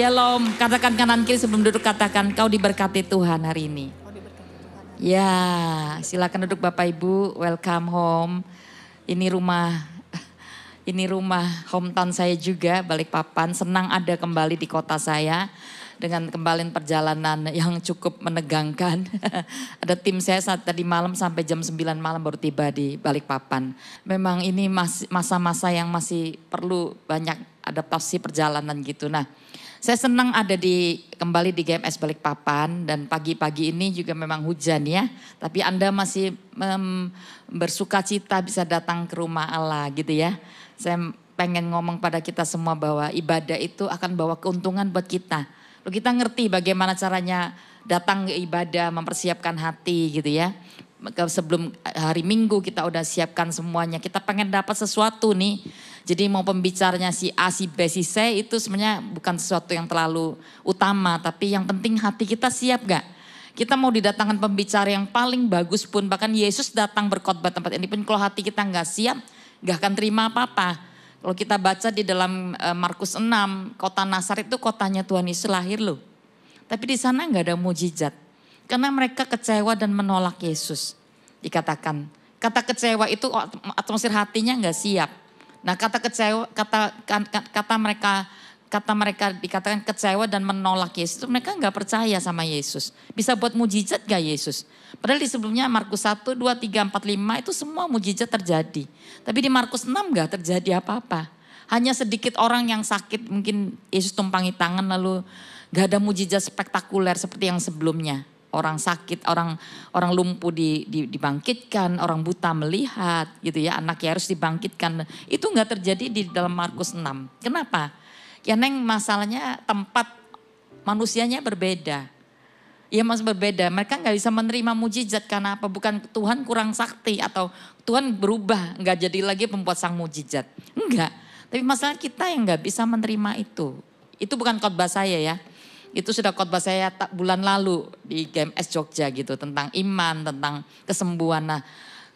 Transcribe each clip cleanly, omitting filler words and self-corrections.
Shalom, katakan kanan kiri sebelum duduk, katakan kau diberkati Tuhan hari ini. Ya, silakan duduk Bapak Ibu, welcome home. Ini rumah hometown saya juga, Balikpapan. Senang ada kembali di kota saya dengan kembali perjalanan yang cukup menegangkan. Ada tim saya saat tadi malam sampai jam 9 malam baru tiba di Balikpapan. Memang ini masa-masa yang masih perlu banyak adaptasi perjalanan gitu. Nah, saya senang ada kembali di GMS Balikpapan dan pagi-pagi ini juga memang hujan ya. Tapi Anda masih bersuka cita bisa datang ke rumah Allah gitu ya. Saya pengen ngomong pada kita semua bahwa ibadah itu akan bawa keuntungan buat kita. Lalu kita ngerti bagaimana caranya datang ke ibadah, mempersiapkan hati gitu ya. Sebelum hari Minggu kita udah siapkan semuanya. Kita pengen dapat sesuatu nih. Jadi mau pembicaranya si A, si B, si C itu sebenarnya bukan sesuatu yang terlalu utama. Tapi yang penting hati kita siap gak? Kita mau didatangkan pembicara yang paling bagus pun. Bahkan Yesus datang berkhotbah tempat ini pun kalau hati kita gak siap, gak akan terima apa-apa. Kalau kita baca di dalam Markus 6, kota Nazaret itu kotanya Tuhan Yesus lahir loh. Tapi di sana gak ada mujizat. Karena mereka kecewa dan menolak Yesus. Dikatakan, kata kecewa itu atmosfer hatinya gak siap. Nah kata mereka dikatakan kecewa dan menolak Yesus. Mereka nggak percaya sama Yesus. Bisa buat mujizat gak Yesus? Padahal di sebelumnya Markus 1, 2, 3, 4, 5 itu semua mujizat terjadi. Tapi di Markus 6 gak terjadi apa-apa. Hanya sedikit orang yang sakit mungkin Yesus tumpangi tangan lalu gak ada mujizat spektakuler seperti yang sebelumnya. Orang sakit, orang lumpuh dibangkitkan, orang buta melihat gitu ya, anak Yairus dibangkitkan. Itu enggak terjadi di dalam Markus 6. Kenapa? Ya Neng masalahnya tempat manusianya berbeda. Ya masih berbeda, mereka enggak bisa menerima mujizat karena apa? Bukan Tuhan kurang sakti atau Tuhan berubah, enggak jadi lagi pembuat sang mujizat. Enggak, tapi masalah kita yang enggak bisa menerima itu. Itu bukan khotbah saya ya. Itu sudah khotbah saya bulan lalu di GMS Jogja gitu. Tentang iman, tentang kesembuhan. Nah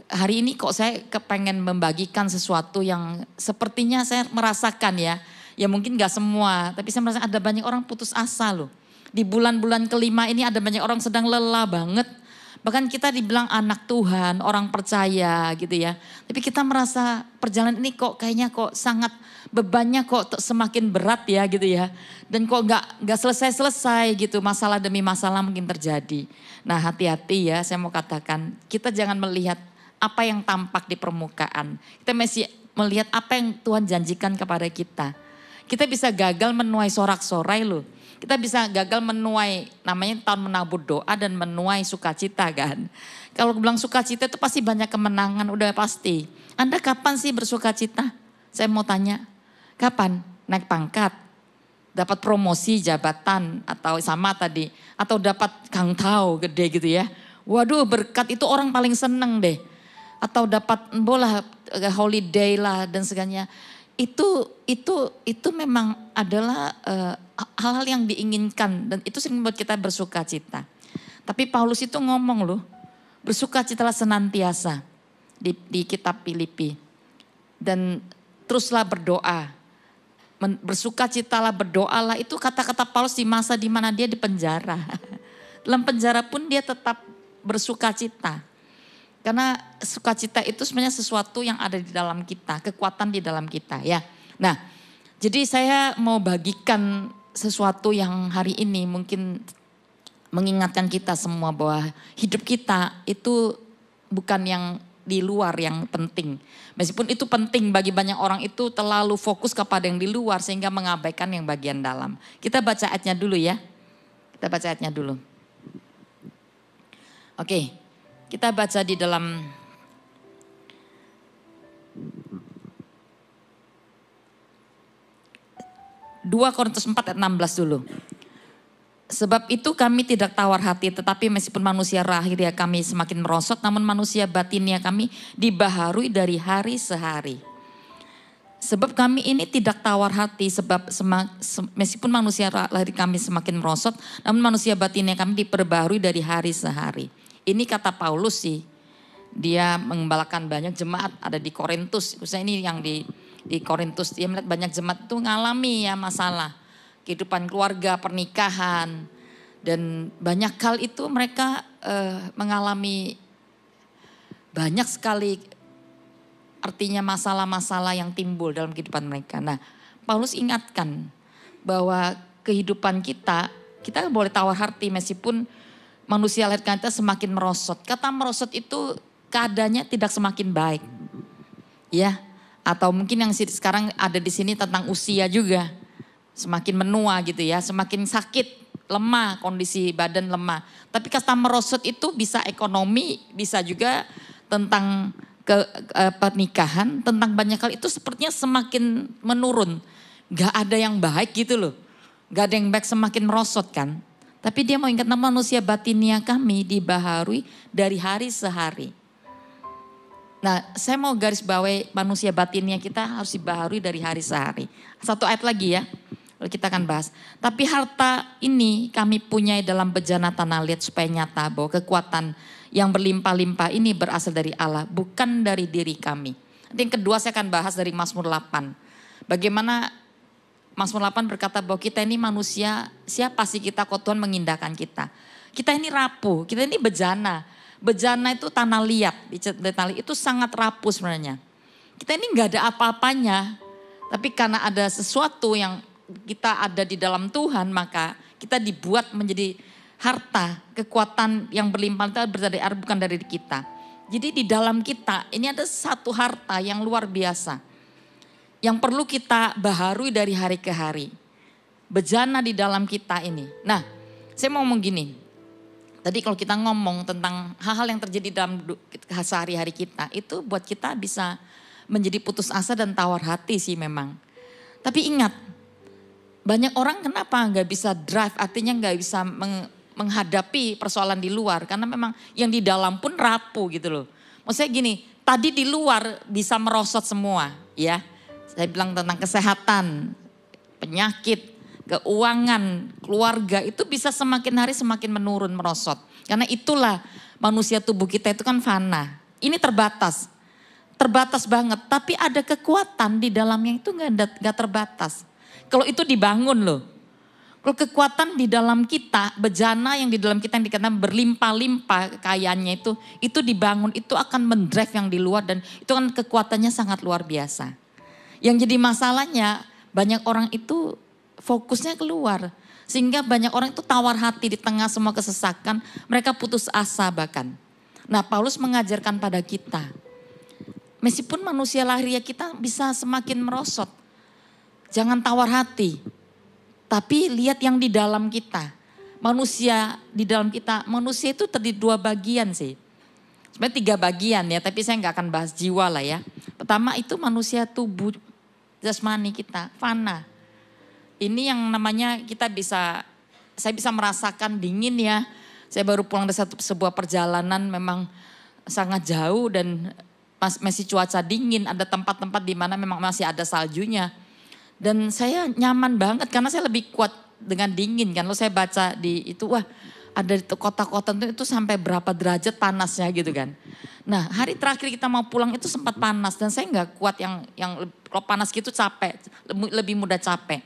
hari ini kok saya kepengen membagikan sesuatu yang sepertinya saya merasakan ya. Ya mungkin gak semua, tapi saya merasa ada banyak orang putus asa loh. Di bulan-bulan kelima ini ada banyak orang sedang lelah banget. Bahkan kita dibilang anak Tuhan, orang percaya gitu ya. Tapi kita merasa perjalanan ini kok kayaknya kok sangat bebannya kok semakin berat ya gitu ya. Dan kok nggak selesai-selesai gitu, masalah demi masalah mungkin terjadi. Nah hati-hati ya, saya mau katakan kita jangan melihat apa yang tampak di permukaan. Kita mesti melihat apa yang Tuhan janjikan kepada kita. Kita bisa gagal menuai sorak-sorai loh. Kita bisa gagal menuai namanya tahun menabur doa dan menuai sukacita kan. Kalau bilang sukacita itu pasti banyak kemenangan, udah pasti. Anda kapan sih bersukacita? Saya mau tanya, kapan? Naik pangkat? Dapat promosi jabatan atau sama tadi. Atau dapat kangtau gede gitu ya. Waduh berkat itu orang paling seneng deh. Atau dapat bola holiday lah dan segalanya. Itu memang adalah hal-hal yang diinginkan dan itu sering membuat kita bersuka cita. Tapi Paulus itu ngomong loh, bersukacitalah senantiasa di kitab Filipi. Dan teruslah berdoa, bersukacitalah berdoalah itu kata-kata Paulus di masa di mana dia di penjara. Dalam penjara pun dia tetap bersukacita. Karena sukacita itu sebenarnya sesuatu yang ada di dalam kita, kekuatan di dalam kita ya. Nah, jadi saya mau bagikan sesuatu yang hari ini mungkin mengingatkan kita semua bahwa hidup kita itu bukan yang di luar yang penting. Meskipun itu penting bagi banyak orang itu terlalu fokus kepada yang di luar sehingga mengabaikan yang bagian dalam. Kita baca ayatnya dulu ya. Kita baca ayatnya dulu. Oke. Kita baca di dalam Dua Korintus 4 ayat 16 dulu. Sebab itu kami tidak tawar hati tetapi meskipun manusia lahiriah kami semakin merosot namun manusia batinnya kami dibaharui dari hari sehari. Sebab kami ini tidak tawar hati sebab meskipun manusia lahir kami semakin merosot namun manusia batinnya kami diperbaharui dari hari sehari. Ini kata Paulus sih, dia mengembalakan banyak jemaat ada di Korintus. Khususnya ini yang di Korintus, dia melihat banyak jemaat itu ngalami ya masalah. kehidupan keluarga, pernikahan. Dan banyak hal itu mereka mengalami banyak sekali artinya masalah-masalah yang timbul dalam kehidupan mereka. Nah, Paulus ingatkan bahwa kehidupan kita boleh tawar hati meskipun manusia lahir kita semakin merosot. Kata merosot itu keadaannya tidak semakin baik. Ya, atau mungkin yang sekarang ada di sini tentang usia juga. Semakin menua gitu ya, semakin sakit, lemah, kondisi badan lemah. Tapi kata merosot itu bisa ekonomi, bisa juga tentang pernikahan, tentang banyak hal itu sepertinya semakin menurun. Gak ada yang baik gitu loh. Gak ada yang baik, semakin merosot kan. Tapi dia mau ingat manusia batinia kami dibaharui dari hari sehari. Nah, saya mau garis bawahi manusia batinnya kita harus dibaharui dari hari sehari. Satu ayat lagi ya, lalu kita akan bahas. Tapi harta ini kami punyai dalam bejana tanah liat supaya nyata bahwa kekuatan yang berlimpah-limpah ini berasal dari Allah, bukan dari diri kami. Nanti yang kedua saya akan bahas dari Mazmur 8. Bagaimana Mazmur 8 berkata bahwa kita ini manusia, siapa sih kita kok Tuhan mengindahkan kita. Kita ini rapuh, kita ini bejana. Bejana itu tanah liat, itu sangat rapuh sebenarnya. Kita ini gak ada apa-apanya, tapi karena ada sesuatu yang kita ada di dalam Tuhan, maka kita dibuat menjadi harta, kekuatan yang berlimpah itu berasal dari Allah, bukan dari kita. Jadi di dalam kita ini ada satu harta yang luar biasa. Yang perlu kita baharui dari hari ke hari. Bejana di dalam kita ini. Nah, saya mau ngomong gini. Tadi kalau kita ngomong tentang hal-hal yang terjadi dalam sehari-hari kita, itu buat kita bisa menjadi putus asa dan tawar hati sih memang. Tapi ingat, banyak orang kenapa nggak bisa drive, artinya nggak bisa menghadapi persoalan di luar. Karena memang yang di dalam pun rapuh gitu loh. Maksudnya gini, tadi di luar bisa merosot semua ya. Saya bilang tentang kesehatan, penyakit, keuangan, keluarga itu bisa semakin hari semakin menurun, merosot. Karena itulah manusia tubuh kita itu kan fana. Ini terbatas, terbatas banget. Tapi ada kekuatan di dalamnya itu gak terbatas. Kalau itu dibangun loh. Kalau kekuatan di dalam kita, bejana yang di dalam kita yang dikatakan berlimpah-limpah kayanya itu dibangun, itu akan mendrive yang di luar dan itu kan kekuatannya sangat luar biasa. Yang jadi masalahnya banyak orang itu fokusnya keluar. Sehingga banyak orang itu tawar hati di tengah semua kesesakan. Mereka putus asa bahkan. Nah, Paulus mengajarkan pada kita. Meskipun manusia lahiriah kita bisa semakin merosot. Jangan tawar hati. Tapi lihat yang di dalam kita. Manusia di dalam kita. Manusia itu terdiri dua bagian sih. Sebenarnya 3 bagian ya. Tapi saya gak akan bahas jiwa lah ya. Pertama itu manusia tubuh jasmani kita, fana. Ini yang namanya saya bisa merasakan dingin ya. Saya baru pulang dari sebuah perjalanan memang sangat jauh dan masih cuaca dingin. Ada tempat-tempat di mana memang masih ada saljunya. Dan saya nyaman banget karena saya lebih kuat dengan dingin kan. Lalu saya baca di itu, wah ada di kota-kota itu sampai berapa derajat panasnya gitu kan. Nah hari terakhir kita mau pulang itu sempat panas dan saya nggak kuat yang kalau panas gitu capek, lebih mudah capek.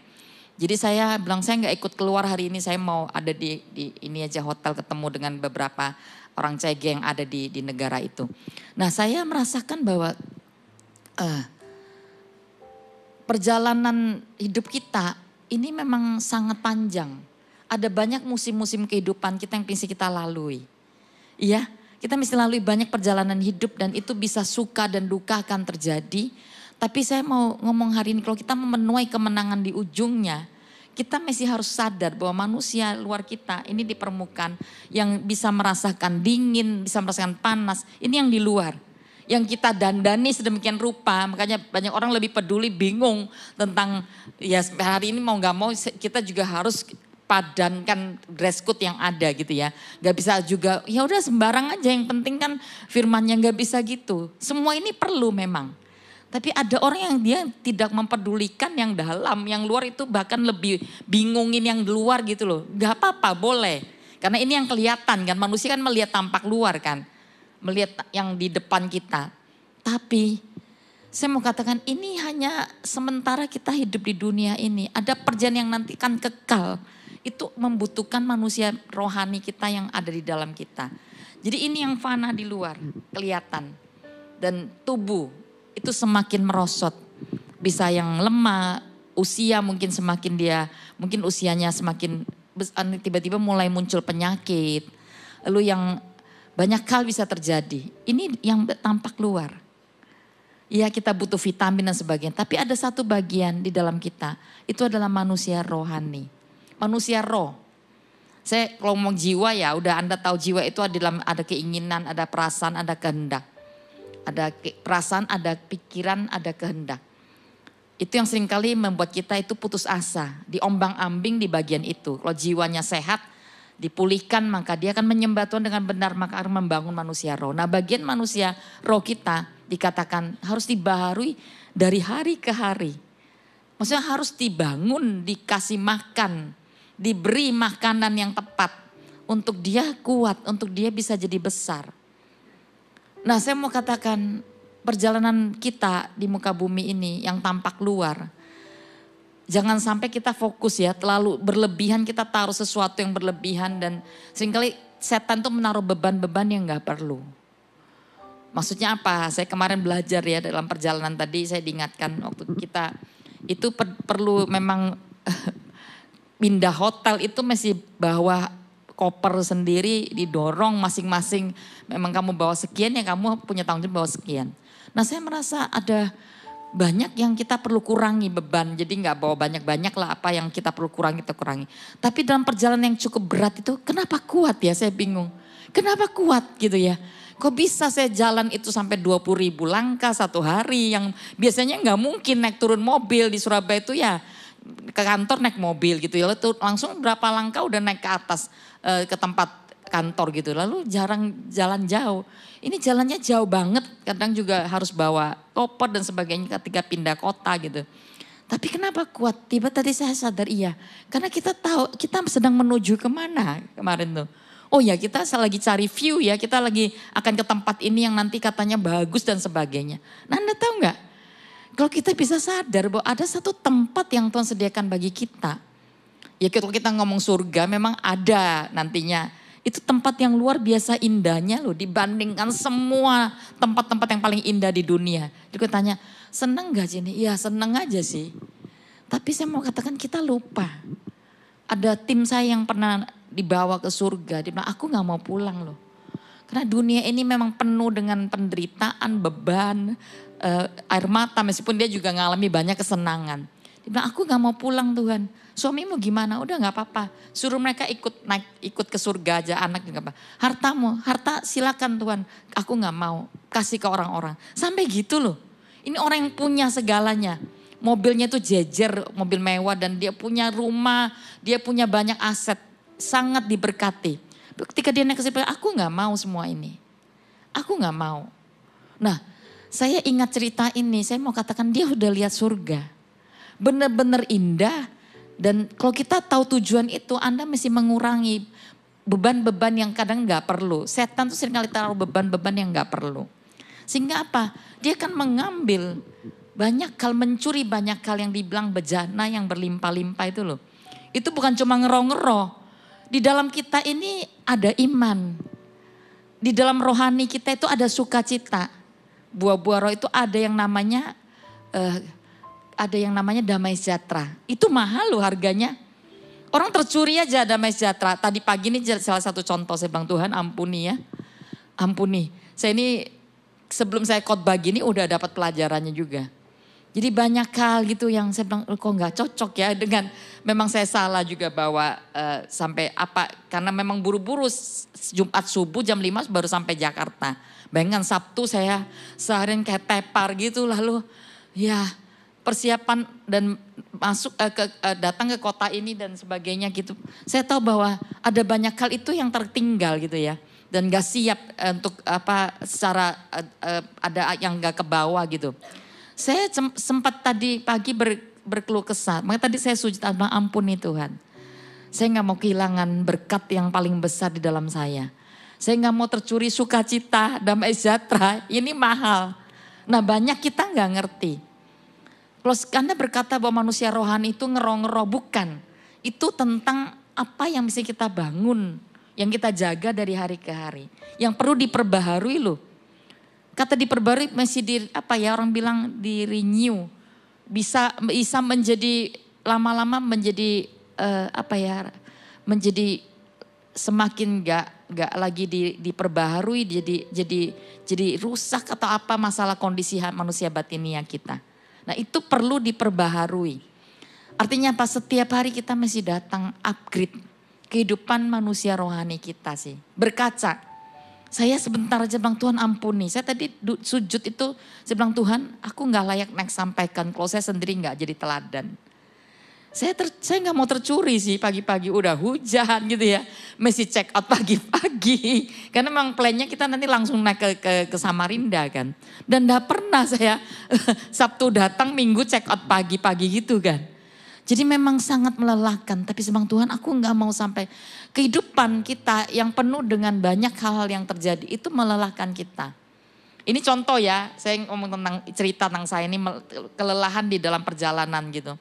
Jadi saya bilang saya nggak ikut keluar hari ini, saya mau ada di ini aja hotel ketemu dengan beberapa orang CG yang ada di negara itu. Nah saya merasakan bahwa perjalanan hidup kita ini memang sangat panjang. Ada banyak musim-musim kehidupan kita yang bisa kita lalui. Iya, kita mesti lalui banyak perjalanan hidup dan itu bisa suka dan duka akan terjadi. Tapi saya mau ngomong hari ini kalau kita memenuhi kemenangan di ujungnya, kita mesti harus sadar bahwa manusia luar kita ini di permukaan yang bisa merasakan dingin, bisa merasakan panas, ini yang di luar. Yang kita dandani sedemikian rupa, makanya banyak orang lebih peduli, bingung tentang ya hari ini mau gak mau kita juga harus padankan dress code yang ada gitu ya. Gak bisa juga ya udah sembarang aja, yang penting kan firmannya, gak bisa gitu. Semua ini perlu memang. Tapi ada orang yang dia tidak mempedulikan yang dalam, yang luar itu bahkan lebih bingungin yang di luar gitu loh. Gak apa-apa, boleh. Karena ini yang kelihatan kan, manusia kan melihat tampak luar kan. Melihat yang di depan kita. Tapi Saya mau katakan ini hanya sementara kita hidup di dunia ini. Ada perjalanan yang nanti kan kekal. Itu membutuhkan manusia rohani kita yang ada di dalam kita. Jadi ini yang fana di luar, kelihatan. Dan tubuh itu semakin merosot. Bisa yang lemah, usia mungkin semakin mungkin usianya semakin tiba-tiba mulai muncul penyakit. Lalu yang banyak hal bisa terjadi. Ini yang tampak luar. Ya kita butuh vitamin dan sebagainya. Tapi ada satu bagian di dalam kita. Itu adalah manusia rohani. Manusia roh. Saya kalau ngomong jiwa ya udah Anda tahu jiwa itu ada keinginan, ada perasaan, ada kehendak. Ada perasaan, ada pikiran, ada kehendak. Itu yang seringkali membuat kita itu putus asa. Diombang-ambing di bagian itu. Kalau jiwanya sehat, dipulihkan maka dia akan menyembah Tuhan dengan benar. Maka akan membangun manusia roh. Nah bagian manusia roh kita dikatakan harus dibaharui dari hari ke hari. Maksudnya harus dibangun, dikasih makan, diberi makanan yang tepat. Untuk dia kuat, untuk dia bisa jadi besar. Nah saya mau katakan perjalanan kita di muka bumi ini yang tampak luar. Jangan sampai kita fokus ya, terlalu berlebihan kita taruh sesuatu yang berlebihan. Dan seringkali setan tuh menaruh beban-beban yang gak perlu. Maksudnya apa? Saya kemarin belajar ya dalam perjalanan tadi saya diingatkan waktu kita itu perlu memang pindah hotel itu masih bawa koper sendiri didorong masing-masing. Memang kamu bawa sekian ya kamu punya tanggung jawab bawa sekian. Nah saya merasa ada banyak yang kita perlu kurangi beban. Jadi nggak bawa banyak-banyak lah apa yang kita perlu kurangi kita kurangi. Tapi dalam perjalanan yang cukup berat itu kenapa kuat ya saya bingung. Kenapa kuat gitu ya. Kok bisa saya jalan itu sampai 20.000 langkah satu hari yang biasanya nggak mungkin naik turun mobil di Surabaya itu ya ke kantor naik mobil gitu ya. Langsung berapa langkah udah naik ke atas ke tempat kantor gitu. Lalu jarang jalan jauh. Ini jalannya jauh banget kadang juga harus bawa koper dan sebagainya ketika pindah kota gitu. Tapi kenapa kuat? Tiba tadi saya sadar iya. Karena kita tahu kita sedang menuju kemana kemarin tuh. Oh ya kita lagi cari view ya, kita lagi akan ke tempat ini yang nanti katanya bagus dan sebagainya. Nah Anda tahu nggak? Kalau kita bisa sadar bahwa ada satu tempat yang Tuhan sediakan bagi kita. Ya kalau kita ngomong surga memang ada nantinya. Itu tempat yang luar biasa indahnya loh dibandingkan semua tempat-tempat yang paling indah di dunia. Jadi gue tanya, seneng gak Jenny? Ya seneng aja sih. Tapi saya mau katakan kita lupa. Ada tim saya yang pernah dibawa ke surga. Dia bilang aku gak mau pulang loh. Karena dunia ini memang penuh dengan penderitaan, beban, air mata. Meskipun dia juga ngalami banyak kesenangan. Dia bilang aku gak mau pulang Tuhan. Suamimu gimana? Udah gak apa-apa. Suruh mereka ikut ke surga aja anak juga apa. Hartamu, harta silakan Tuhan. Aku gak mau kasih ke orang-orang. Sampai gitu loh. Ini orang yang punya segalanya. Mobilnya itu jejer, mobil mewah dan dia punya rumah, dia punya banyak aset, sangat diberkati. Ketika dia naik ke situ, aku gak mau semua ini. Aku gak mau. Nah, saya ingat cerita ini, saya mau katakan dia udah lihat surga. Benar-benar indah dan kalau kita tahu tujuan itu, Anda mesti mengurangi beban-beban yang kadang gak perlu. Setan tuh seringkali taruh beban-beban yang gak perlu. Sehingga apa? Dia akan mengambil banyak hal, mencuri banyak hal yang dibilang bejana yang berlimpah-limpah itu loh. Itu bukan cuma ngeroh-ngeroh. Di dalam kita ini ada iman. Di dalam rohani kita itu ada sukacita. Buah-buah roh itu ada yang namanya damai sejahtera. Itu mahal loh harganya. Orang tercuri aja damai sejahtera. Tadi pagi ini salah satu contoh saya bilang Tuhan ampuni ya. Ampuni. Saya ini sebelum saya khotbah gini udah dapat pelajarannya juga. Jadi banyak hal gitu yang saya bilang kok gak cocok ya dengan memang saya salah juga bawa sampai apa. Karena memang buru-buru Jumat subuh jam 5 baru sampai Jakarta. Bayangkan Sabtu saya seharian kayak tepar gitu lalu ya persiapan dan masuk datang ke kota ini dan sebagainya gitu. Saya tahu bahwa ada banyak hal itu yang tertinggal gitu ya. Dan gak siap untuk apa secara ada yang gak ke bawah gitu. Saya sempat tadi pagi berkeluh kesah. Makanya tadi saya sujud ampuni Tuhan. Saya gak mau kehilangan berkat yang paling besar di dalam saya. Saya gak mau tercuri sukacita, damai sejahtera. Ini mahal. Nah banyak kita nggak ngerti. Kalau Anda berkata bahwa manusia rohani itu ngero-ngero, bukan. Itu tentang apa yang bisa kita bangun, yang kita jaga dari hari ke hari. Yang perlu diperbaharui loh. Kata diperbarui masih orang bilang di renew. Bisa menjadi lama-lama menjadi menjadi semakin gak lagi diperbaharui, jadi rusak atau apa masalah kondisi manusia batinia kita. Nah itu perlu diperbaharui. Artinya apa? Setiap hari kita mesti datang upgrade kehidupan manusia rohani kita sih. Berkaca. Saya sebentar aja bilang Tuhan ampuni. Saya tadi sujud itu saya bilang Tuhan aku gak layak naik sampaikan kalau saya sendiri gak jadi teladan. Saya gak mau tercuri sih pagi-pagi udah hujan gitu ya. Mesti check out pagi-pagi. Karena memang plannya kita nanti langsung naik ke Samarinda kan. Dan gak pernah saya Sabtu datang Minggu check out pagi-pagi gitu kan. Jadi memang sangat melelahkan. Tapi sebang Tuhan aku gak mau sampai kehidupan kita yang penuh dengan banyak hal-hal yang terjadi. Itu melelahkan kita. Ini contoh ya, saya ngomong tentang cerita tentang saya ini kelelahan di dalam perjalanan gitu.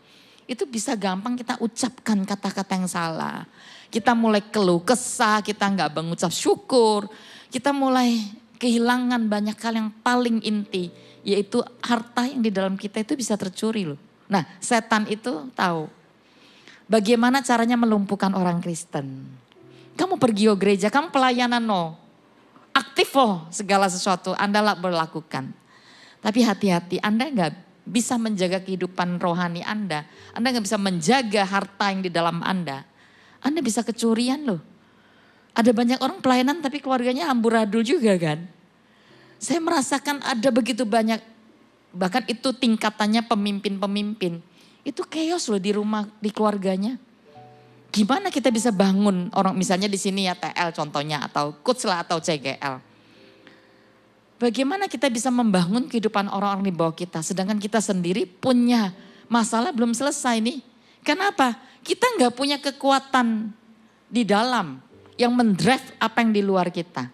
Itu bisa gampang kita ucapkan kata-kata yang salah. Kita mulai keluh kesah, kita nggak mengucap syukur. Kita mulai kehilangan banyak hal yang paling inti. Yaitu harta yang di dalam kita itu bisa tercuri loh. Nah setan itu tahu bagaimana caranya melumpuhkan orang Kristen. Kamu pergi gereja, kamu pelayanan aktif segala sesuatu Anda berlakukan. Tapi hati-hati Anda nggak bisa menjaga kehidupan rohani Anda nggak bisa menjaga harta yang di dalam Anda bisa kecurian loh. Ada banyak orang pelayanan tapi keluarganya amburadul juga kan. Saya merasakan ada begitu banyak, bahkan itu tingkatannya pemimpin-pemimpin. Itu chaos loh di rumah, di keluarganya. Gimana kita bisa bangun orang misalnya di sini ya TL contohnya atau coach lah atau CGL. Bagaimana kita bisa membangun kehidupan orang-orang di bawah kita. Sedangkan kita sendiri punya masalah belum selesai nih. Kenapa? Kita nggak punya kekuatan di dalam yang mendrive apa yang di luar kita.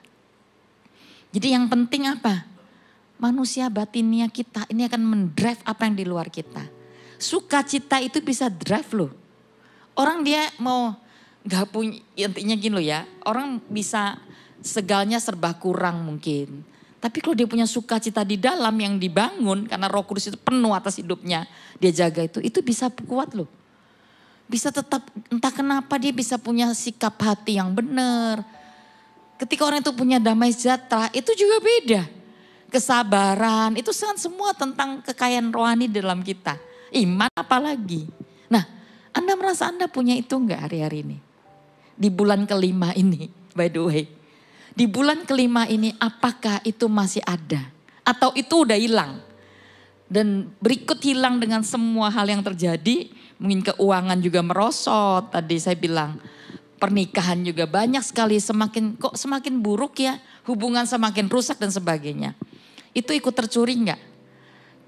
Jadi yang penting apa? Manusia batinia kita ini akan mendrive apa yang di luar kita. Sukacita itu bisa drive loh. Orang dia mau nggak punya, intinya gini loh ya. Orang bisa segalanya serba kurang mungkin. Tapi kalau dia punya sukacita di dalam yang dibangun karena Roh Kudus itu penuh atas hidupnya, dia jaga itu bisa kuat loh. Bisa tetap entah kenapa dia bisa punya sikap hati yang benar. Ketika orang itu punya damai sejahtera itu juga beda. Kesabaran itu semua tentang kekayaan rohani dalam kita. Iman apalagi. Nah Anda merasa Anda punya itu enggak hari-hari ini? Di bulan kelima ini by the way. Di bulan kelima ini apakah itu masih ada? Atau itu udah hilang? Dan berikut hilang dengan semua hal yang terjadi. Mungkin keuangan juga merosot. Tadi saya bilang pernikahan juga banyak sekali. Semakin buruk ya. Hubungan semakin rusak dan sebagainya. Itu ikut tercuri enggak?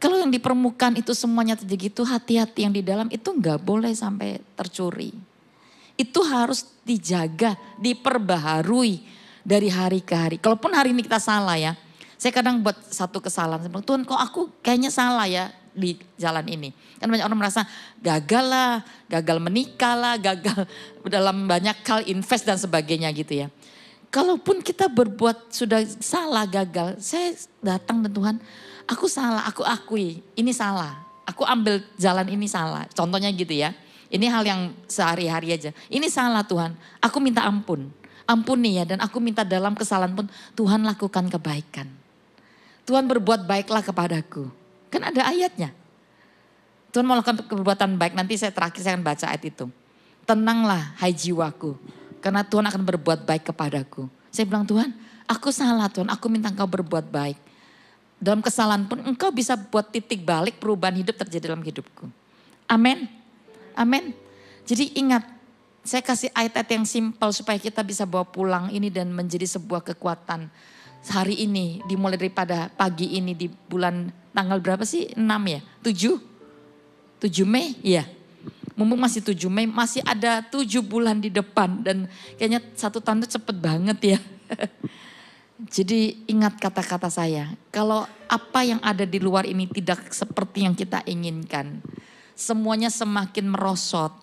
Kalau yang di permukaan itu semuanya terjadi gitu. Hati-hati yang di dalam itu enggak boleh sampai tercuri. Itu harus dijaga, diperbaharui. Dari hari ke hari. Kalaupun hari ini kita salah ya. Saya kadang buat satu kesalahan. Saya bilang, Tuhan kok aku kayaknya salah ya di jalan ini. Kan banyak orang merasa gagal lah. Gagal menikah lah. Gagal dalam banyak hal invest dan sebagainya gitu ya. Kalaupun kita berbuat sudah salah gagal. Saya datang dan Tuhan aku salah. Aku akui ini salah. Aku ambil jalan ini salah. Contohnya gitu ya. Ini hal yang sehari-hari aja. Ini salah Tuhan. Aku minta ampun. Ampuni ya dan aku minta dalam kesalahan pun Tuhan lakukan kebaikan. Tuhan berbuat baiklah kepadaku. Kan ada ayatnya. Tuhan mau lakukan perbuatan baik. Nanti saya akan baca ayat itu. Tenanglah hai jiwaku. Karena Tuhan akan berbuat baik kepadaku. Saya bilang Tuhan aku salah Tuhan. Aku minta engkau berbuat baik. Dalam kesalahan pun engkau bisa buat titik balik perubahan hidup terjadi dalam hidupku. Amin. Amin. Jadi ingat. Saya kasih ayat-ayat yang simpel supaya kita bisa bawa pulang ini dan menjadi sebuah kekuatan. Hari ini dimulai daripada pagi ini di bulan tanggal berapa sih? 6 ya? 7 Mei? Iya. Mumpung masih 7 Mei masih ada 7 bulan di depan. Dan kayaknya 1 tahun itu cepet banget ya. Jadi ingat kata-kata saya, kalau apa yang ada di luar ini tidak seperti yang kita inginkan, semuanya semakin merosot,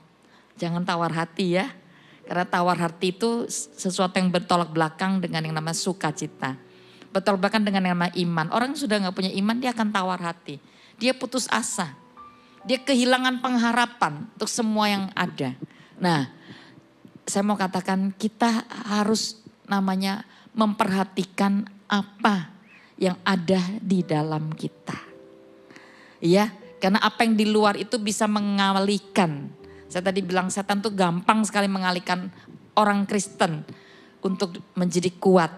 jangan tawar hati ya. Karena tawar hati itu sesuatu yang bertolak belakang dengan yang namanya sukacita. Bertolak belakang dengan yang namanya iman. Orang yang sudah gak punya iman dia akan tawar hati. Dia putus asa. Dia kehilangan pengharapan untuk semua yang ada. Nah, saya mau katakan kita harus namanya memperhatikan apa yang ada di dalam kita. Ya, karena apa yang di luar itu bisa mengalihkan. Saya tadi bilang setan tuh gampang sekali mengalihkan orang Kristen untuk menjadi kuat.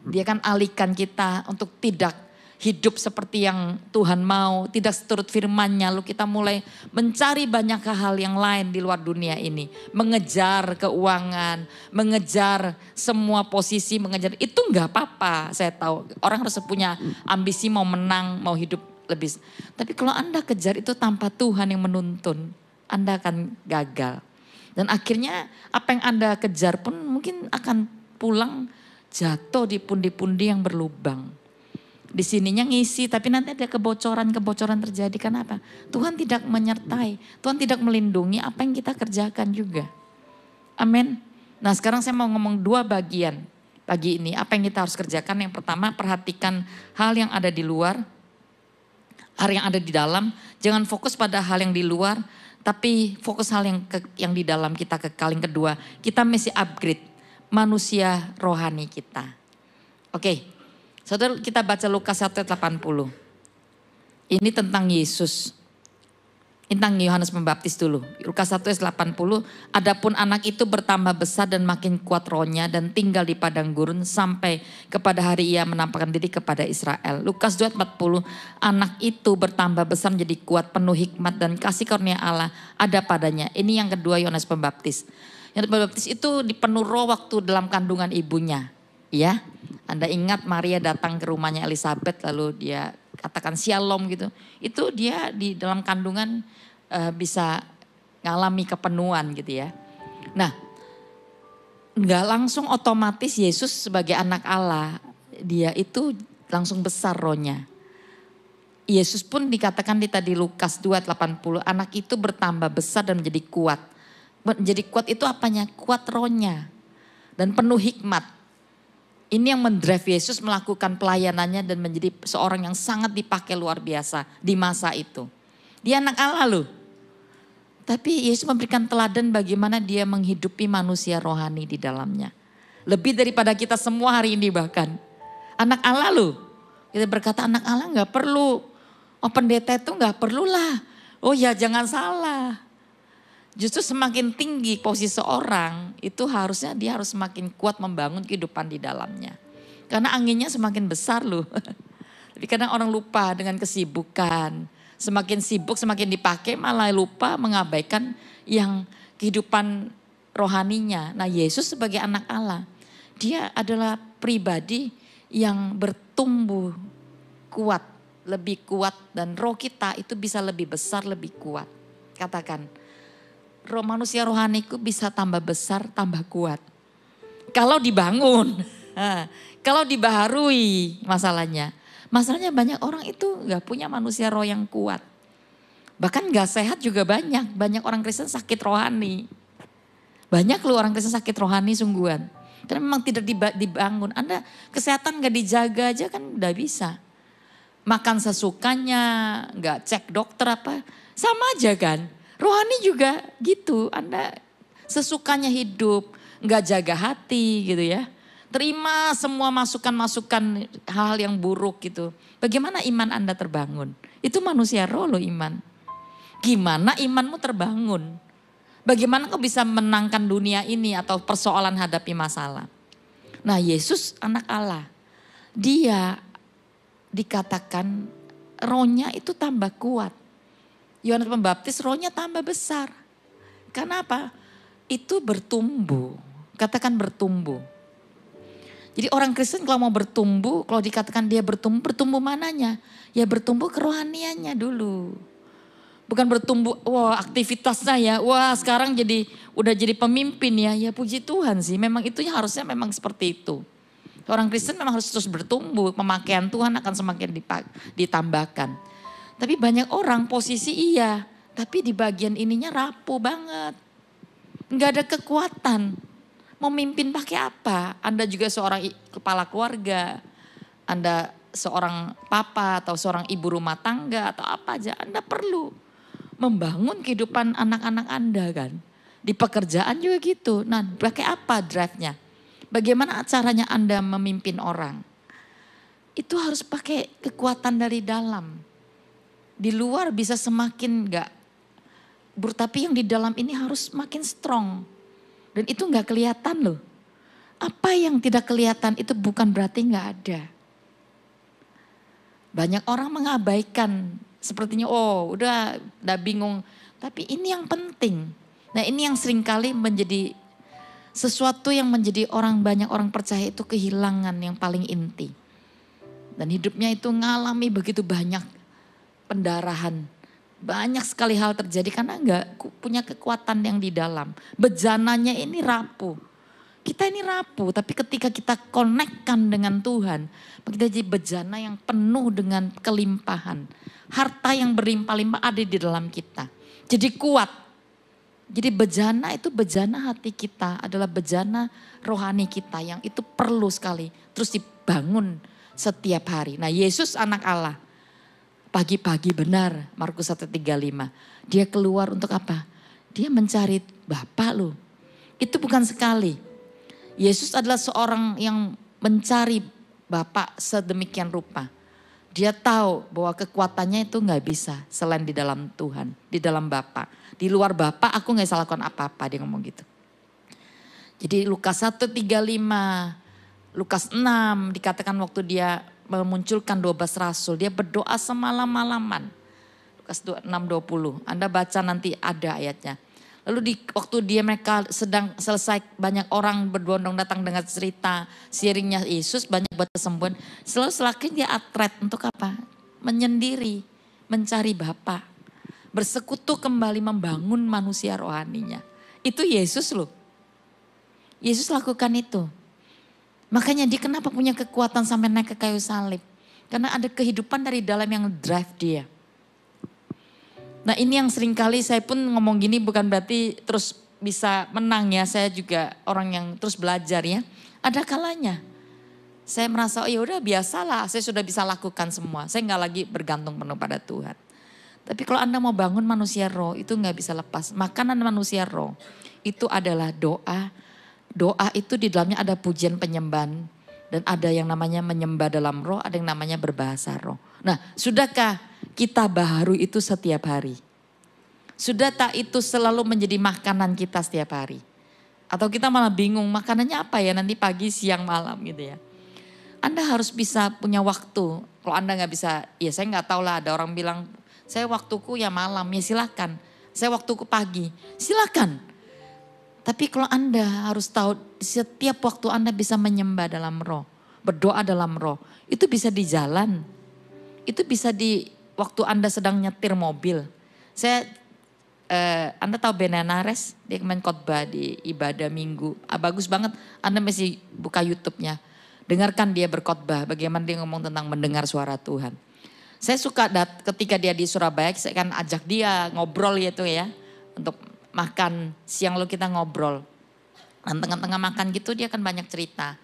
Dia kan alihkan kita untuk tidak hidup seperti yang Tuhan mau, tidak seturut firman-Nya. Lalu kita mulai mencari banyak hal yang lain di luar dunia ini. Mengejar keuangan, mengejar semua posisi, mengejar. Itu enggak apa-apa, saya tahu. Orang harus punya ambisi mau menang, mau hidup lebih. Tapi kalau Anda kejar itu tanpa Tuhan yang menuntun, Anda akan gagal. Dan akhirnya apa yang Anda kejar pun mungkin akan pulang jatuh di pundi-pundi yang berlubang. Di sininya ngisi tapi nanti ada kebocoran-kebocoran terjadi. Kenapa? Tuhan tidak menyertai, Tuhan tidak melindungi apa yang kita kerjakan juga. Amin. Nah sekarang saya mau ngomong dua bagian pagi ini. Apa yang kita harus kerjakan? Yang pertama perhatikan hal yang ada di luar, hal yang ada di dalam. Jangan fokus pada hal yang di luar, tapi fokus hal yang di dalam kita kekal. Yang kedua, kita mesti upgrade manusia rohani kita. Oke. Saudara kita baca Lukas 1 ayat 80. Ini tentang Yesus. Tentang Yohanes Pembaptis dulu. Lukas 1 ayat 80. Adapun anak itu bertambah besar dan makin kuat rohnya dan tinggal di padang gurun sampai kepada hari ia menampakkan diri kepada Israel. Lukas 2 ayat 40. Anak itu bertambah besar menjadi kuat, penuh hikmat dan kasih karunia Allah ada padanya. Ini yang kedua Yohanes Pembaptis. Yohanes Pembaptis itu dipenuh roh waktu dalam kandungan ibunya. Ya, Anda ingat Maria datang ke rumahnya Elizabeth lalu dia katakan shalom gitu. Itu dia di dalam kandungan bisa ngalami kepenuhan gitu ya. Nah, nggak langsung otomatis Yesus sebagai anak Allah, dia itu langsung besar rohnya. Yesus pun dikatakan di tadi Lukas 2:80, anak itu bertambah besar dan menjadi kuat. Menjadi kuat itu apanya? Kuat rohnya dan penuh hikmat. Ini yang mendrive Yesus melakukan pelayanannya dan menjadi seorang yang sangat dipakai luar biasa di masa itu. Dia anak Allah loh. Tapi Yesus memberikan teladan bagaimana dia menghidupi manusia rohani di dalamnya. Lebih daripada kita semua hari ini bahkan. Anak Allah loh. Kita berkata anak Allah gak perlu. Oh pendeta itu gak perlulah. Oh ya jangan salah. Justru semakin tinggi posisi seorang itu harusnya dia harus semakin kuat membangun kehidupan di dalamnya. Karena anginnya semakin besar loh. Tapi kadang orang lupa dengan kesibukan. Semakin sibuk semakin dipakai malah lupa mengabaikan yang kehidupan rohaninya. Nah Yesus sebagai anak Allah dia adalah pribadi yang bertumbuh kuat. Lebih kuat dan roh kita itu bisa lebih besar lebih kuat. Katakan. Roh manusia rohaniku bisa tambah besar, tambah kuat. Kalau dibangun, kalau dibaharui masalahnya. Masalahnya banyak orang itu gak punya manusia roh yang kuat. Bahkan gak sehat juga banyak. Banyak orang Kristen sakit rohani. Banyak loh orang Kristen sakit rohani sungguhan. Karena memang tidak dibangun. Anda kesehatan gak dijaga aja kan udah bisa. Makan sesukanya, gak cek dokter apa. Sama aja kan. Rohani juga gitu, Anda sesukanya hidup, nggak jaga hati gitu ya. Terima semua masukan-masukan hal yang buruk gitu. Bagaimana iman Anda terbangun? Itu manusia roh loh iman. Gimana imanmu terbangun? Bagaimana kau bisa menangkan dunia ini atau persoalan hadapi masalah? Nah Yesus anak Allah, dia dikatakan rohnya itu tambah kuat. Yohanes Pembaptis rohnya tambah besar. Karena apa? Itu bertumbuh. Katakan bertumbuh. Jadi orang Kristen kalau mau bertumbuh, kalau dikatakan dia bertumbuh mananya? Ya bertumbuh kerohaniannya dulu. Bukan bertumbuh, wah aktivitasnya ya, wah sekarang udah jadi pemimpin ya. Ya puji Tuhan sih, memang itu harusnya memang seperti itu. Orang Kristen memang harus terus bertumbuh, pemakaian Tuhan akan semakin ditambahkan. Tapi banyak orang posisi iya, tapi di bagian ininya rapuh banget. Enggak ada kekuatan. Mau mimpin pakai apa? Anda juga seorang kepala keluarga, Anda seorang papa atau seorang ibu rumah tangga atau apa aja. Anda perlu membangun kehidupan anak-anak Anda kan. Di pekerjaan juga gitu. Nah, pakai apa drive-nya? Bagaimana caranya Anda memimpin orang? Itu harus pakai kekuatan dari dalam. Di luar bisa semakin enggak, tapi yang di dalam ini harus makin strong. Dan itu enggak kelihatan loh. Apa yang tidak kelihatan itu bukan berarti enggak ada. Banyak orang mengabaikan, sepertinya udah bingung. Tapi ini yang penting. Nah ini yang seringkali menjadi sesuatu yang menjadi banyak orang percaya itu kehilangan yang paling inti. Dan hidupnya itu ngalami begitu banyak pendarahan. Banyak sekali hal terjadi karena enggak punya kekuatan yang di dalam. Bejananya ini rapuh. Kita ini rapuh, tapi ketika kita konekkan dengan Tuhan, kita jadi bejana yang penuh dengan kelimpahan. Harta yang berlimpah-limpah ada di dalam kita. Jadi kuat. Jadi bejana itu bejana hati kita adalah bejana rohani kita yang itu perlu sekali. Terus dibangun setiap hari. Nah Yesus anak Allah. Pagi-pagi benar Markus 1:35. Dia keluar untuk apa? Dia mencari Bapa loh. Itu bukan sekali. Yesus adalah seorang yang mencari Bapa sedemikian rupa. Dia tahu bahwa kekuatannya itu gak bisa selain di dalam Tuhan, di dalam Bapa. Di luar Bapa aku gak bisa lakukan apa-apa, dia ngomong gitu. Jadi Lukas 1:35, Lukas 6 dikatakan waktu dia memunculkan 12 rasul, dia berdoa semalam-malaman. Lukas 6:20, Anda baca nanti ada ayatnya. Lalu waktu mereka sedang selesai, banyak orang berbondong datang dengan cerita sharingnya Yesus, banyak buat kesembuhan. Selakin dia atret untuk apa? Menyendiri, mencari Bapa. Bersekutu kembali membangun manusia rohaninya. Itu Yesus loh. Yesus lakukan itu. Makanya dia kenapa punya kekuatan sampai naik ke kayu salib. Karena ada kehidupan dari dalam yang drive dia. Nah ini yang seringkali saya pun ngomong gini bukan berarti terus bisa menang ya. Saya juga orang yang terus belajar ya. Ada kalanya saya merasa ya udah biasalah, saya sudah bisa lakukan semua. Saya nggak lagi bergantung penuh pada Tuhan. Tapi kalau Anda mau bangun manusia roh itu nggak bisa lepas. Makanan manusia roh itu adalah doa. Doa itu di dalamnya ada pujian penyembahan. Dan ada yang namanya menyembah dalam roh, ada yang namanya berbahasa roh. Nah sudahkah kita baharui itu setiap hari? Sudah tak itu selalu menjadi makanan kita setiap hari? Atau kita malah bingung makanannya apa ya nanti pagi, siang, malam gitu ya. Anda harus bisa punya waktu. Kalau Anda gak bisa, ya saya gak tahu lah ada orang bilang saya waktuku ya malam, ya silakan. Saya waktuku pagi, silakan. Tapi kalau Anda harus tahu setiap waktu Anda bisa menyembah dalam roh, berdoa dalam roh, itu bisa di jalan. Itu bisa di waktu Anda sedang nyetir mobil. Anda tahu Benares, dia main khotbah di ibadah minggu. Bagus banget, Anda mesti buka YouTube-nya. Dengarkan dia berkhotbah, bagaimana dia ngomong tentang mendengar suara Tuhan. Saya suka ketika dia di Surabaya, saya akan ajak dia ngobrol gitu ya. Untuk makan siang lalu kita ngobrol. Dan tengah-tengah makan gitu dia kan banyak cerita.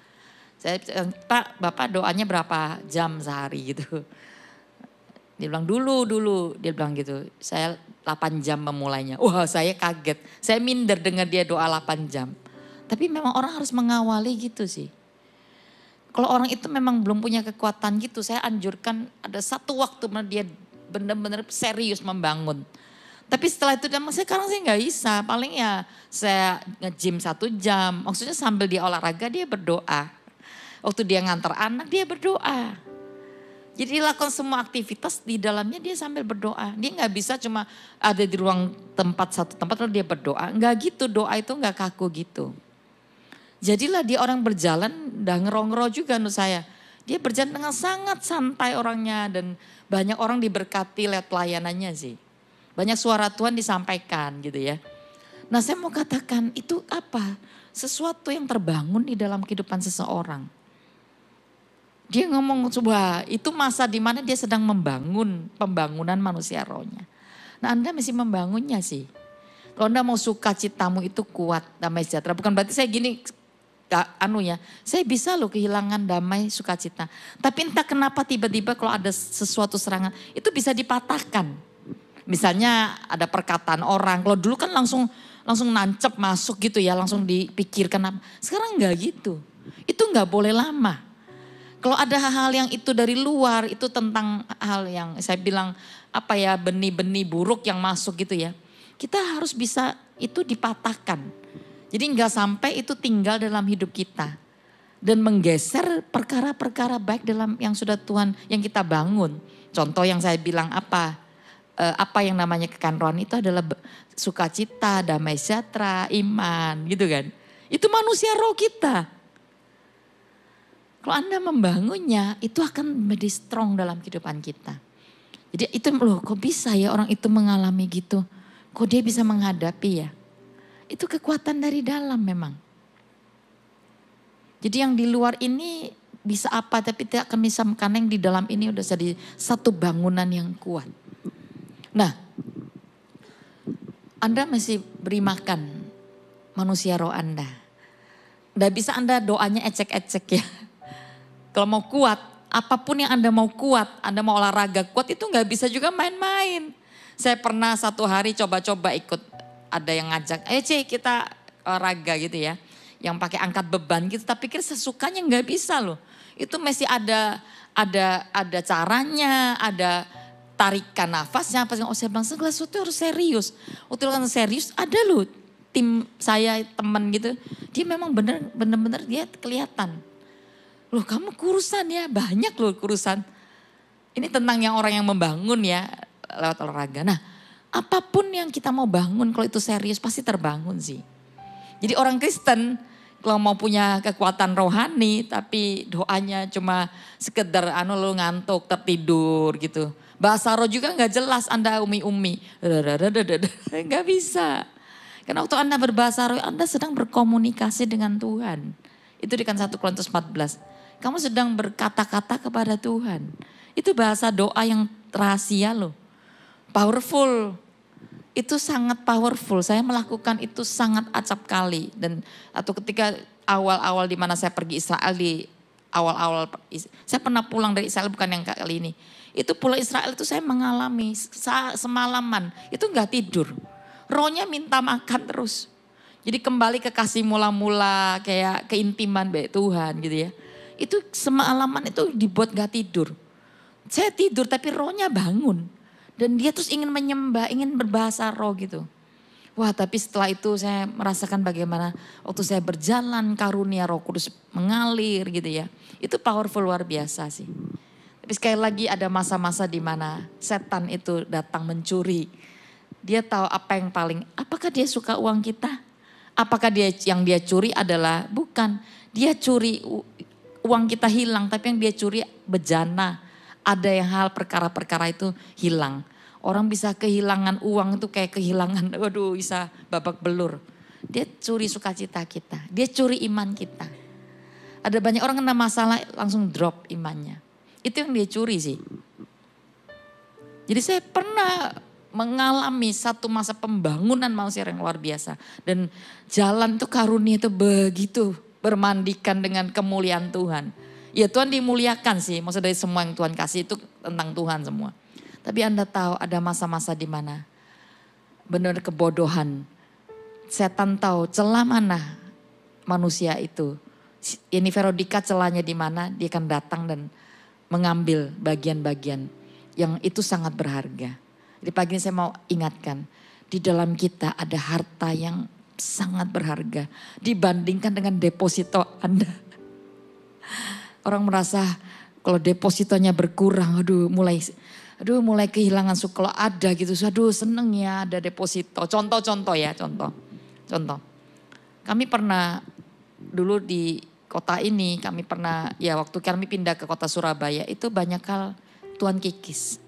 Saya Pak, Bapak doanya berapa jam sehari gitu. Dia bilang dulu dia bilang gitu. Saya 8 jam memulainya. Wah saya kaget. Saya minder dengar dia doa 8 jam. Tapi memang orang harus mengawali gitu sih. Kalau orang itu memang belum punya kekuatan gitu, saya anjurkan ada satu waktu dia benar-benar serius membangun. Tapi setelah itu sekarang saya nggak bisa. Paling ya saya nge-gym 1 jam. Maksudnya sambil dia olahraga dia berdoa. Waktu dia ngantar anak dia berdoa. Jadi lakukan semua aktivitas di dalamnya dia sambil berdoa. Dia nggak bisa cuma ada di ruang satu tempat lalu dia berdoa. Nggak gitu, doa itu nggak kaku gitu. Jadilah dia orang berjalan udah ngerong-ngerong juga menurut saya. Dia berjalan dengan sangat santai orangnya dan banyak orang diberkati lewat pelayanannya sih. Banyak suara Tuhan disampaikan gitu ya. Nah saya mau katakan itu apa? Sesuatu yang terbangun di dalam kehidupan seseorang. Dia ngomong, coba itu masa di mana dia sedang membangun pembangunan manusia rohnya. Nah Anda mesti membangunnya sih. Kalau Anda mau sukacitamu itu kuat, damai sejahtera. Bukan berarti saya gini, saya bisa loh kehilangan damai sukacita. Tapi entah kenapa tiba-tiba kalau ada sesuatu serangan, itu bisa dipatahkan. Misalnya ada perkataan orang, kalau dulu kan langsung nancep masuk gitu ya, langsung dipikirkan apa. Sekarang enggak gitu, itu enggak boleh lama. Kalau ada hal-hal yang itu dari luar, itu tentang hal yang saya bilang benih-benih buruk yang masuk gitu ya. Kita harus bisa itu dipatahkan. Jadi enggak sampai itu tinggal dalam hidup kita. Dan menggeser perkara-perkara baik dalam yang sudah Tuhan, yang kita bangun. Contoh yang saya bilang apa yang namanya kekayaan rohani itu adalah sukacita, damai sejahtera, iman gitu kan. Itu manusia roh kita. Kalau Anda membangunnya, itu akan menjadi strong dalam kehidupan kita. Jadi itu loh, kok bisa ya orang itu mengalami gitu. Kok dia bisa menghadapi ya. Itu kekuatan dari dalam memang. Jadi yang di luar ini bisa apa, tapi tidak akan bisa, karena yang di dalam ini udah jadi satu bangunan yang kuat. Nah, Anda mesti beri makan manusia roh Anda. Nggak bisa Anda doanya ecek-ecek ya. Kalau mau kuat, apapun yang Anda mau kuat, Anda mau olahraga kuat, itu nggak bisa juga main-main. Saya pernah satu hari coba-coba ikut, ada yang ngajak, ayo Cik kita olahraga gitu ya. Yang pakai angkat beban gitu, tapi pikir sesukanya nggak bisa loh. Itu mesti ada caranya, ada tarikan nafasnya. Saya bilang sesuatu harus serius. Waktu kan serius, ada loh tim saya, teman gitu. Dia memang benar-benar dia kelihatan. Loh kamu kurusan ya, banyak loh kurusan. Ini tentang yang orang yang membangun ya lewat olahraga. Nah apapun yang kita mau bangun kalau itu serius pasti terbangun sih. Jadi orang Kristen kalau mau punya kekuatan rohani tapi doanya cuma sekedar lu ngantuk tertidur gitu. Bahasa roh juga gak jelas, Anda umi-umi. Gak bisa. Karena waktu Anda berbahasa roh Anda sedang berkomunikasi dengan Tuhan. Itu di kan 1 Korintus 14. Kamu sedang berkata-kata kepada Tuhan. Itu bahasa doa yang rahasia loh. Powerful. Itu sangat powerful. Saya melakukan itu sangat acap kali. Atau ketika awal-awal di mana saya pergi Israel di awal-awal. Saya pernah pulang dari Israel bukan yang kali ini. Itu pulang Israel itu saya mengalami semalaman. Itu gak tidur. Rohnya minta makan terus. Jadi kembali ke kasih mula-mula kayak keintiman baik Tuhan gitu ya. Itu semalaman itu dibuat gak tidur. Saya tidur tapi rohnya bangun. Dan dia terus ingin menyembah, ingin berbahasa roh gitu. Wah tapi setelah itu saya merasakan bagaimana waktu saya berjalan karunia Roh Kudus mengalir gitu ya. Itu powerful luar biasa sih. Tapi sekali lagi ada masa-masa di mana setan itu datang mencuri. Dia tahu apa yang apakah dia suka uang kita? Apakah yang dia curi adalah, bukan. Dia curi uang kita hilang, tapi yang dia curi bejana. Ada yang hal perkara-perkara itu hilang. Orang bisa kehilangan uang itu kayak kehilangan, waduh bisa babak belur. Dia curi sukacita kita, dia curi iman kita. Ada banyak orang kena masalah langsung drop imannya. Itu yang dia curi sih. Jadi saya pernah mengalami satu masa pembangunan manusia yang luar biasa. Dan jalan itu karunia itu begitu bermandikan dengan kemuliaan Tuhan. Ya Tuhan dimuliakan sih, maksudnya dari semua yang Tuhan kasih itu tentang Tuhan semua. Tapi Anda tahu ada masa-masa di mana benar kebodohan. Setan tahu celah mana manusia itu. Ini Verodika celahnya di mana, dia akan datang dan mengambil bagian-bagian yang itu sangat berharga. Jadi pagi ini saya mau ingatkan, di dalam kita ada harta yang sangat berharga dibandingkan dengan deposito Anda. Orang merasa kalau depositonya berkurang, mulai kehilangan suku. Kalau ada gitu, aduh seneng ya ada deposito. Contoh ya, contoh. Kami pernah dulu di kota ini, waktu kami pindah ke kota Surabaya itu banyak hal Tuhan kikis.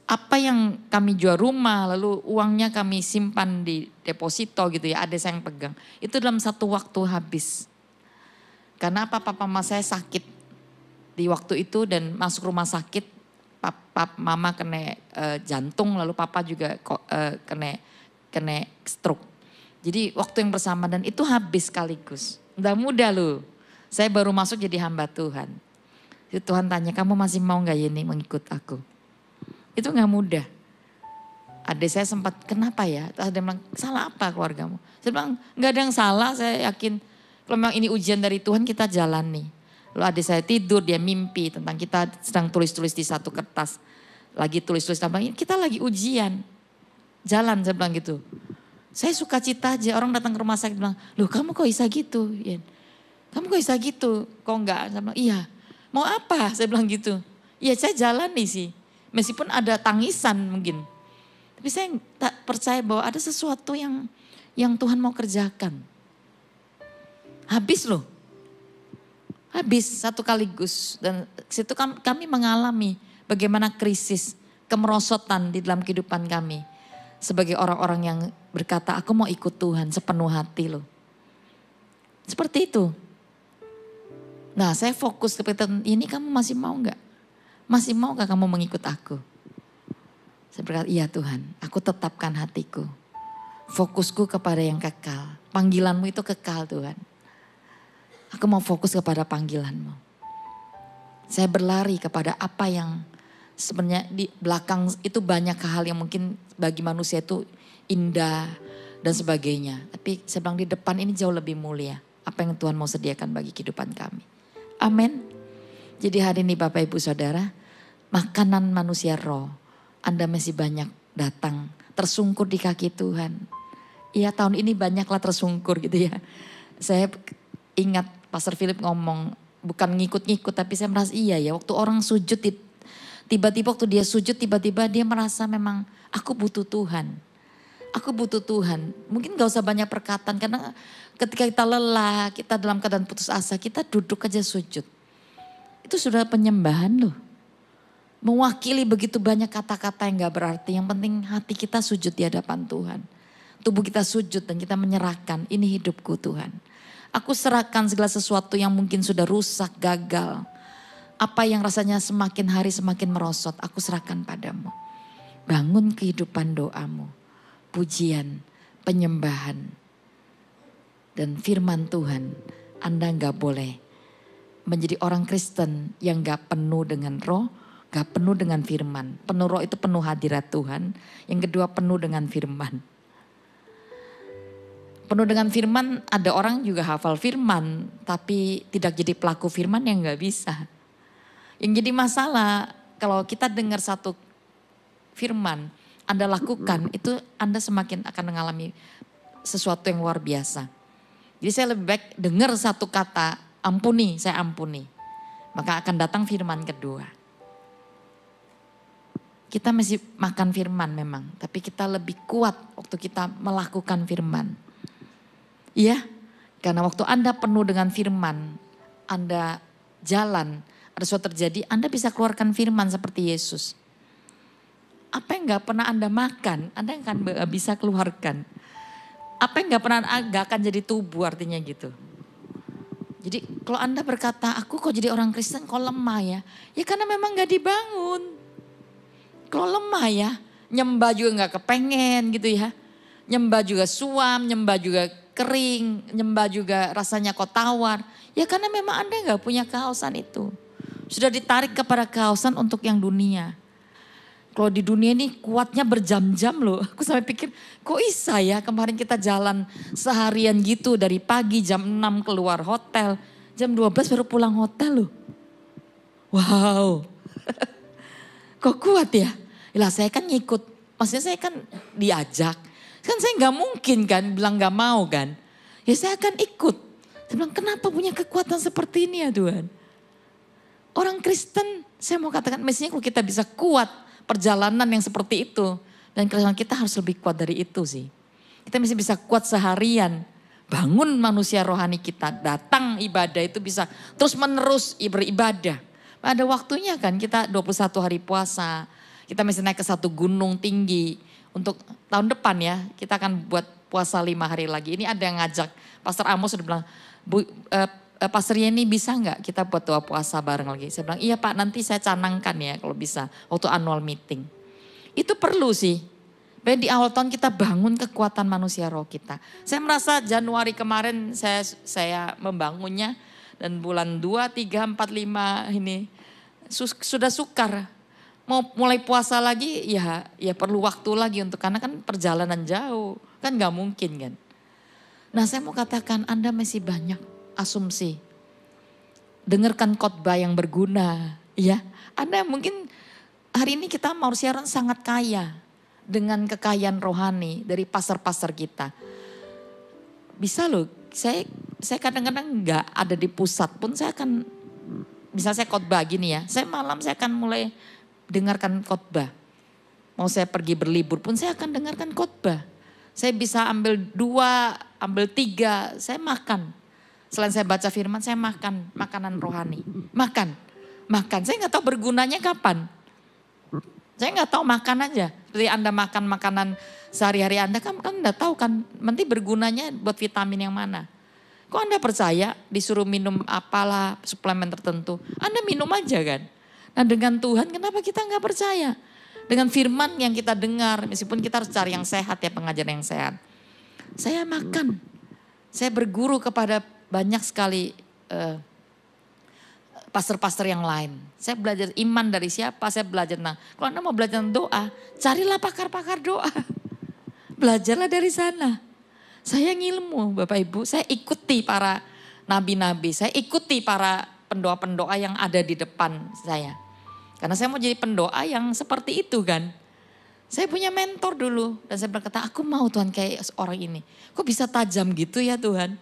Apa yang kami jual rumah, lalu uangnya kami simpan di deposito gitu ya, ada saya yang pegang. Itu dalam satu waktu habis. Karena papa mama saya sakit di waktu itu dan masuk rumah sakit. Mama kena jantung, lalu papa juga kena stroke. Jadi waktu yang bersama dan itu habis sekaligus. Udah muda loh. Saya baru masuk jadi hamba Tuhan. Tuhan tanya, kamu masih mau gak Yeni mengikut aku? Itu gak mudah. Adik saya sempat, kenapa ya? Ada yang bilang, salah apa keluargamu? Saya bilang, gak ada yang salah, saya yakin. Kalau memang ini ujian dari Tuhan, kita jalani. Lalu adik saya tidur, dia mimpi tentang kita sedang tulis-tulis di satu kertas. Lagi tulis-tulis, kita lagi ujian. Jalan, saya bilang gitu. Saya suka cita aja, orang datang ke rumah sakit bilang, loh kamu kok bisa gitu? Kamu kok bisa gitu? Kok enggak? Saya bilang, iya. Mau apa? Saya bilang gitu. Iya saya jalani sih. Meskipun ada tangisan mungkin. Tapi saya tak percaya bahwa ada sesuatu yang Tuhan mau kerjakan. Habis loh. Habis satu kaligus. Dan situ kami mengalami bagaimana krisis, kemerosotan di dalam kehidupan kami. Sebagai orang-orang yang berkata, aku mau ikut Tuhan sepenuh hati loh. Seperti itu. Nah saya fokus kepada ini, kamu masih mau gak? Masih mau gak kamu mengikut aku? Saya berkata, iya Tuhan, aku tetapkan hatiku. Fokusku kepada yang kekal. Panggilanmu itu kekal Tuhan. Aku mau fokus kepada panggilanmu. Saya berlari kepada apa yang sebenarnya di belakang itu banyak hal yang mungkin bagi manusia itu indah dan sebagainya. Tapi saya bilang di depan ini jauh lebih mulia. Apa yang Tuhan mau sediakan bagi kehidupan kami. Amin. Jadi hari ini Bapak Ibu Saudara, makanan manusia roh. Anda masih banyak datang tersungkur di kaki Tuhan. Iya tahun ini banyaklah tersungkur gitu ya. Saya ingat Pastor Philip ngomong, bukan ngikut-ngikut tapi saya merasa iya ya. Waktu orang sujud, tiba-tiba waktu dia sujud tiba-tiba dia merasa memang aku butuh Tuhan. Aku butuh Tuhan. Mungkin gak usah banyak perkataan karena ketika kita lelah, kita dalam keadaan putus asa, kita duduk aja sujud. Itu sudah penyembahan loh. Mewakili begitu banyak kata-kata yang gak berarti. Yang penting hati kita sujud di hadapan Tuhan. Tubuh kita sujud dan kita menyerahkan, ini hidupku Tuhan. Aku serahkan segala sesuatu yang mungkin sudah rusak, gagal. Apa yang rasanya semakin hari semakin merosot, aku serahkan padamu. Bangun kehidupan doamu, pujian, penyembahan. Dan firman Tuhan, Anda gak boleh menjadi orang Kristen yang gak penuh dengan roh, gak penuh dengan firman. Penuh roh itu penuh hadirat Tuhan. Yang kedua penuh dengan firman. Penuh dengan firman, ada orang juga hafal firman. Tapi tidak jadi pelaku firman yang gak bisa. Yang jadi masalah, kalau kita dengar satu firman, Anda lakukan, itu Anda semakin akan mengalami sesuatu yang luar biasa. Jadi saya lebih baik dengar satu kata, ampuni, saya ampuni. Maka akan datang firman kedua. Kita masih makan firman memang, tapi kita lebih kuat waktu kita melakukan firman. Iya, karena waktu Anda penuh dengan firman, Anda jalan, ada sesuatu terjadi, Anda bisa keluarkan firman seperti Yesus. Apa yang gak pernah Anda makan, Anda akan bisa keluarkan. Apa yang gak pernah gak akan jadi tubuh artinya gitu. Jadi kalau Anda berkata, aku kok jadi orang Kristen kok lemah ya. Ya karena memang gak dibangun. Kalau lemah ya, nyembah juga gak kepengen gitu ya. Nyembah juga suam, nyembah juga kering, nyembah juga rasanya kok tawar. Ya karena memang Anda gak punya kehausan itu. Sudah ditarik kepada kehausan untuk yang dunia. Kalau di dunia ini kuatnya berjam-jam loh. Aku sampai pikir kok bisa ya kemarin kita jalan seharian gitu. Dari pagi jam 6 keluar hotel. Jam 12 baru pulang hotel loh. Wow. Kok kuat ya? Lah saya kan ngikut. Maksudnya saya kan diajak. Kan saya gak mungkin kan bilang gak mau kan. Ya saya akan ikut. Saya bilang kenapa punya kekuatan seperti ini ya Tuhan. Orang Kristen saya mau katakan mestinya kalau kita bisa kuat perjalanan yang seperti itu. Dan Kristen kita harus lebih kuat dari itu sih. Kita mesti bisa kuat seharian. Bangun manusia rohani kita. Datang ibadah itu bisa terus menerus beribadah. Ada waktunya kan kita 21 hari puasa. Kita mesti naik ke satu gunung tinggi. Untuk tahun depan ya kita akan buat puasa 5 hari lagi. Ini ada yang ngajak. Pastor Amos sudah bilang Pastor Yeni bisa nggak kita buat doa puasa bareng lagi? Saya bilang, iya Pak nanti saya canangkan ya kalau bisa waktu annual meeting. Itu perlu sih. Biar di awal tahun kita bangun kekuatan manusia roh kita. Saya merasa Januari kemarin saya membangunnya dan bulan 2, 3, 4, 5 ini sudah sukar. Mau mulai puasa lagi ya perlu waktu lagi karena kan perjalanan jauh. Kan gak mungkin kan. Nah saya mau katakan Anda masih banyak asumsi. Dengarkan khotbah yang berguna. Ya, Anda mungkin hari ini kita mau siaran sangat kaya. Dengan kekayaan rohani dari pastor-pastor kita. Bisa loh, saya kadang-kadang gak ada di pusat pun saya akan, bisa saya khotbah gini ya. Saya malam saya akan mulai dengarkan khotbah. Mau saya pergi berlibur pun saya akan dengarkan khotbah. Saya bisa ambil 2, ambil 3, saya makan. Selain saya baca firman, saya makan makanan rohani. Makan. Saya gak tahu bergunanya kapan. Saya gak tahu makan aja. Seperti Anda makan makanan sehari-hari Anda kan Anda tahu kan. Nanti bergunanya buat vitamin yang mana. Kok Anda percaya disuruh minum apalah suplemen tertentu. Anda minum aja kan. Nah dengan Tuhan kenapa kita gak percaya. Dengan firman yang kita dengar. Meskipun kita harus cari yang sehat ya, pengajaran yang sehat. Saya makan. Saya berguru kepada banyak sekali pastor-pastor yang lain. Saya belajar iman dari siapa, saya belajar. Nah kalau Anda mau belajar doa, carilah pakar-pakar doa. Belajarlah dari sana. Saya ngilmu Bapak Ibu, saya ikuti para nabi-nabi, saya ikuti para pendoa-pendoa yang ada di depan saya. Karena saya mau jadi pendoa yang seperti itu kan. Saya punya mentor dulu dan saya berkata, aku mau Tuhan kayak orang ini. Kok bisa tajam gitu ya Tuhan?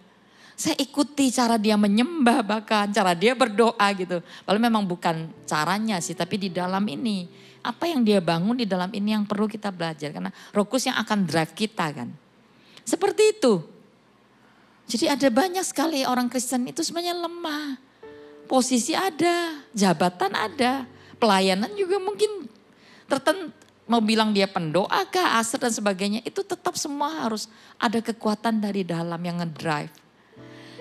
Saya ikuti cara dia menyembah bahkan, cara dia berdoa gitu. Padahal memang bukan caranya sih, tapi di dalam ini. Apa yang dia bangun di dalam ini yang perlu kita belajar. Karena Roh Kudus yang akan drive kita kan. Seperti itu. Jadi ada banyak sekali orang Kristen itu sebenarnya lemah. Posisi ada, jabatan ada, pelayanan juga mungkin tertentu. Mau bilang dia pendoa kah, asar dan sebagainya. Itu tetap semua harus ada kekuatan dari dalam yang ngedrive.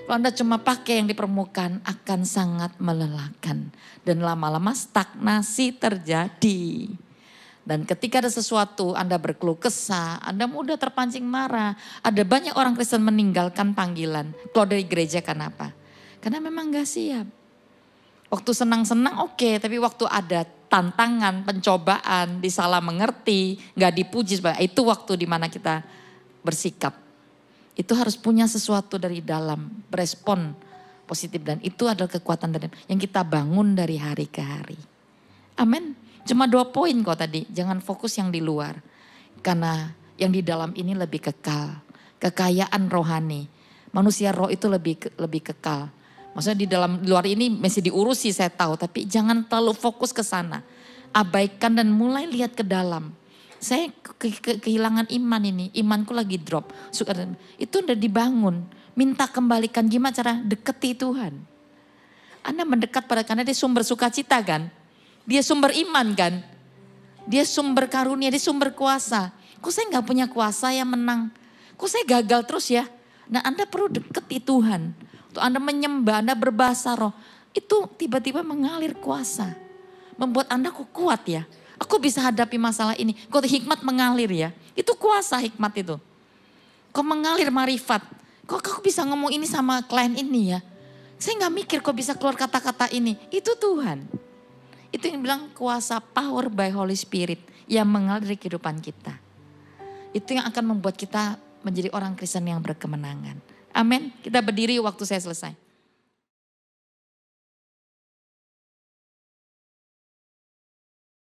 Kalau Anda cuma pakai yang di permukaan akan sangat melelahkan. Dan lama-lama stagnasi terjadi. Dan ketika ada sesuatu Anda berkeluh kesah, Anda mudah terpancing marah. Ada banyak orang Kristen meninggalkan panggilan. Keluar dari gereja kenapa? Karena memang gak siap. Waktu senang-senang oke, tapi waktu ada tantangan, pencobaan, disalah mengerti, gak dipuji. Itu waktu dimana kita bersikap. Itu harus punya sesuatu dari dalam, berespon positif dan itu adalah kekuatan dari yang kita bangun dari hari ke hari. Amin. Cuma 2 poin kok tadi, jangan fokus yang di luar. Karena yang di dalam ini lebih kekal, kekayaan rohani. Manusia roh itu lebih kekal. Maksudnya di dalam luar ini masih diurusi saya tahu, tapi jangan terlalu fokus ke sana. Abaikan dan mulai lihat ke dalam. Saya kehilangan iman ini, imanku lagi drop. Itu udah dibangun, minta kembalikan gimana cara deketi Tuhan. Anda mendekat pada karena dia sumber sukacita kan. Dia sumber iman kan. Dia sumber karunia, dia sumber kuasa. Kok saya gak punya kuasa yang menang? Kok saya gagal terus ya? Nah Anda perlu deketi Tuhan. Untuk Anda menyembah, Anda berbahasa roh. Itu tiba-tiba mengalir kuasa. Membuat Anda kok kuat ya. Aku bisa hadapi masalah ini. Kok hikmat mengalir ya. Itu kuasa hikmat itu. Kok mengalir marifat. Kok aku bisa ngomong ini sama klien ini ya. Saya gak mikir kok bisa keluar kata-kata ini. Itu Tuhan. Itu yang bilang kuasa power by Holy Spirit. Yang mengalir dari kehidupan kita. Itu yang akan membuat kita menjadi orang Kristen yang berkemenangan. Amin. Kita berdiri waktu saya selesai.